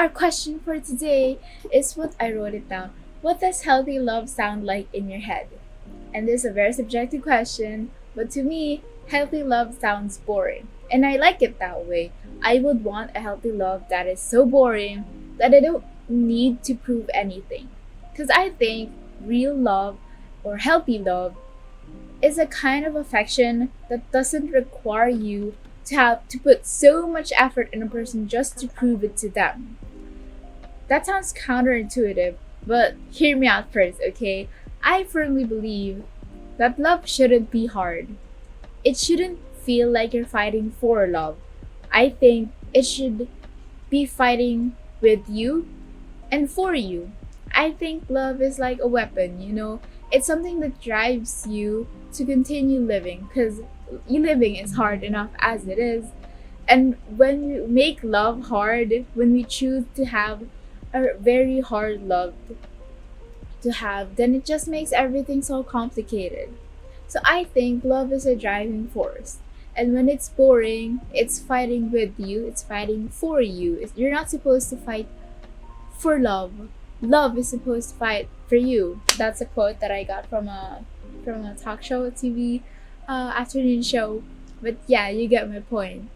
our question for today is what I wrote it down. What does healthy love sound like in your head? And this is a very subjective question, but to me, healthy love sounds boring. And I like it that way. I would want a healthy love that is so boring that I don't need to prove anything. Because I think real love or healthy love is a kind of affection that doesn't require you to have to put so much effort in a person just to prove it to them. That sounds counterintuitive, but hear me out first, okay? I firmly believe that love shouldn't be hard. It shouldn't feel like you're fighting for love. I think it should be fighting with you and for you. I think love is like a weapon, you know? It's something that drives you to continue living because living is hard enough as it is. And when we make love hard, when we choose to have a very hard love to have, then it just makes everything so complicated. So I think love is a driving force. And when it's boring, it's fighting with you, it's fighting for you. You're not supposed to fight for love. Love is supposed to fight for you. That's a quote that I got from a talk show, a TV afternoon show. But yeah, you get my point.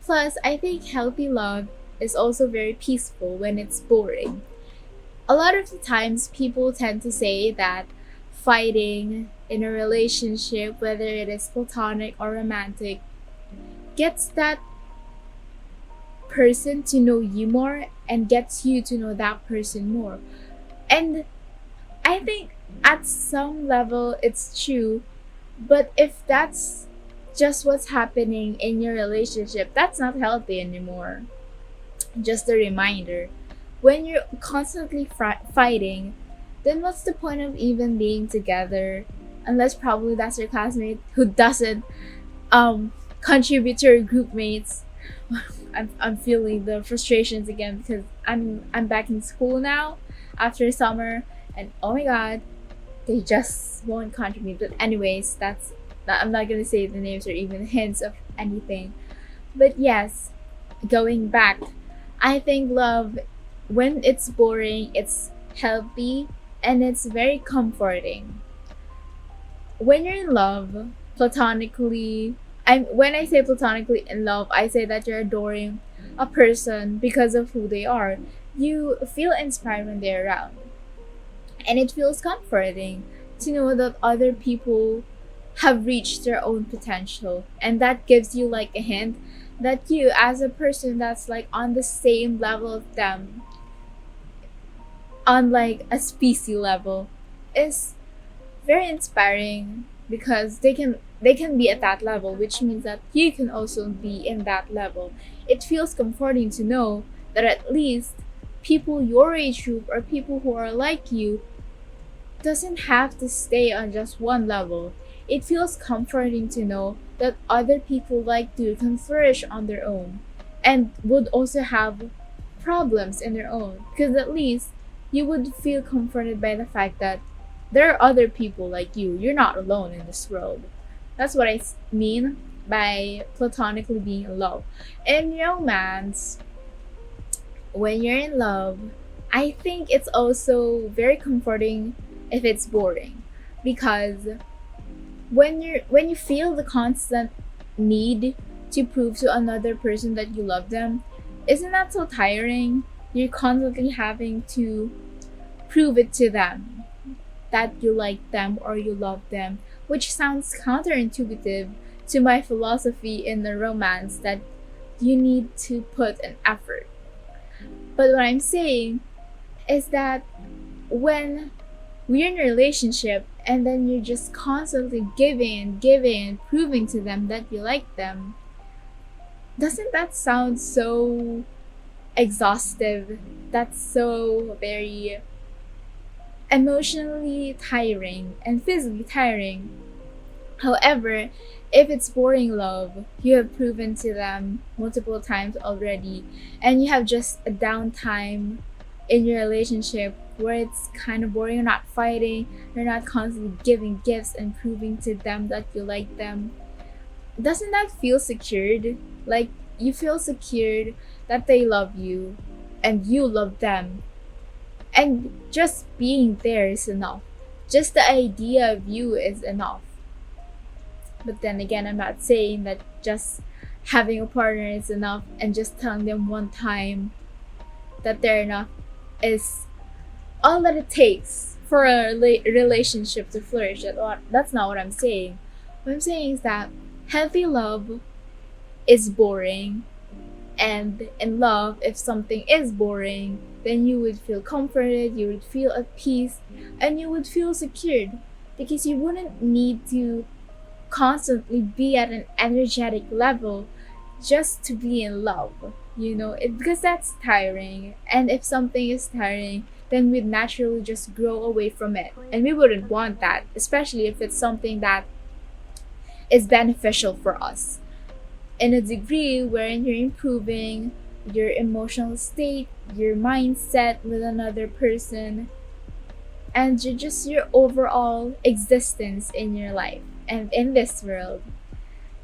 Plus, I think healthy love is also very peaceful when it's boring. A lot of the times, people tend to say that fighting in a relationship, whether it is platonic or romantic, gets that person to know you more and gets you to know that person more. And I think at some level it's true, but if that's just what's happening in your relationship, that's not healthy anymore. Just a reminder, when you're constantly fighting, then what's the point of even being together? Unless probably that's your classmate who doesn't contribute to your group mates. I'm feeling the frustrations again because I'm back in school now after summer, and oh my god, they just won't contribute. But anyways, I'm not gonna say the names or even hints of anything. But yes, going back, I think love, when it's boring, it's healthy and it's very comforting. When you're in love, platonically, when I say platonically in love, I say that you're adoring a person because of who they are. You feel inspired when they're around. And it feels comforting to know that other people have reached their own potential. And that gives you like a hint that you, as a person that's like on the same level of them, on like a species level, is very inspiring because they can be at that level, which means that you can also be in that level. It feels comforting to know that at least people your age group or people who are like you doesn't have to stay on just one level. It feels comforting to know that other people like you can flourish on their own and would also have problems in their own, because at least you would feel comforted by the fact that there are other people like you. You're not alone in this world. That's what I mean by platonically being in love. In romance, when you're in love, I think it's also very comforting if it's boring, because when you feel the constant need to prove to another person that you love them, isn't that so tiring? You're constantly having to prove it to them that you like them or you love them, which sounds counterintuitive to my philosophy in the romance that you need to put an effort. But what I'm saying is that when we're in a relationship and then you're just constantly giving and giving and proving to them that you like them, doesn't that sound so exhaustive? That's so very emotionally tiring and physically tiring. However, if it's boring love, you have proven to them multiple times already, and you have just a downtime in your relationship where it's kind of boring, you're not fighting, you're not constantly giving gifts and proving to them that you like them. Doesn't that feel secured? Like, you feel secured that they love you and you love them. And just being there is enough. Just the idea of you is enough. But then again, I'm not saying that just having a partner is enough and just telling them one time that they're enough is all that it takes for a relationship to flourish. That's not what I'm saying. What I'm saying is that healthy love is boring, and in love, if something is boring, then you would feel comforted, you would feel at peace, and you would feel secured because you wouldn't need to constantly be at an energetic level just to be in love, because that's tiring. And if something is tiring, then we'd naturally just grow away from it, and we wouldn't want that, especially if it's something that is beneficial for us in a degree wherein you're improving your emotional state, your mindset with another person, and your overall existence in your life and in this world.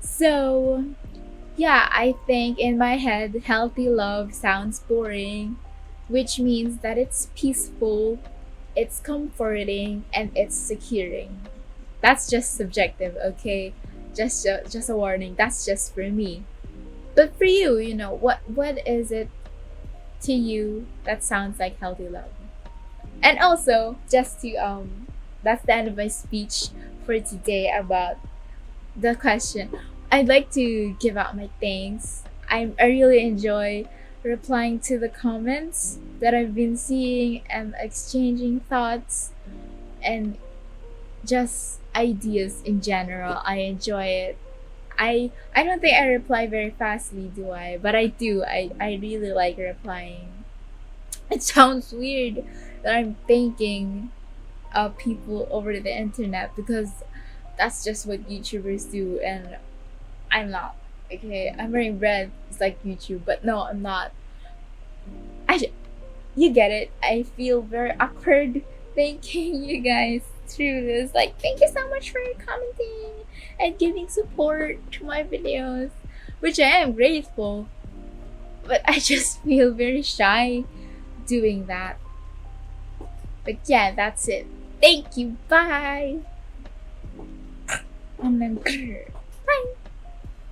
So, yeah, I think in my head, healthy love sounds boring, which means that it's peaceful, it's comforting, and it's securing. That's just subjective, okay? Just a warning. That's just for me. But for you, what is it to you that sounds like healthy love? And also, just to that's the end of my speech for today about the question. I'd like to give out my thanks. I really enjoy replying to the comments that I've been seeing and exchanging thoughts and just ideas in general. I enjoy it. I don't think I reply very fastly, do I? But I do. I really like replying. It sounds weird that I'm thanking people over the internet because that's just what YouTubers do, and I'm not. Okay, I'm wearing red. It's like YouTube, but no, I'm not. You get it. I feel very awkward thanking you guys through this. Like, thank you so much for commenting and giving support to my videos, which I am grateful. But I just feel very shy doing that. But yeah, that's it. Thank you. Bye. And then, bye.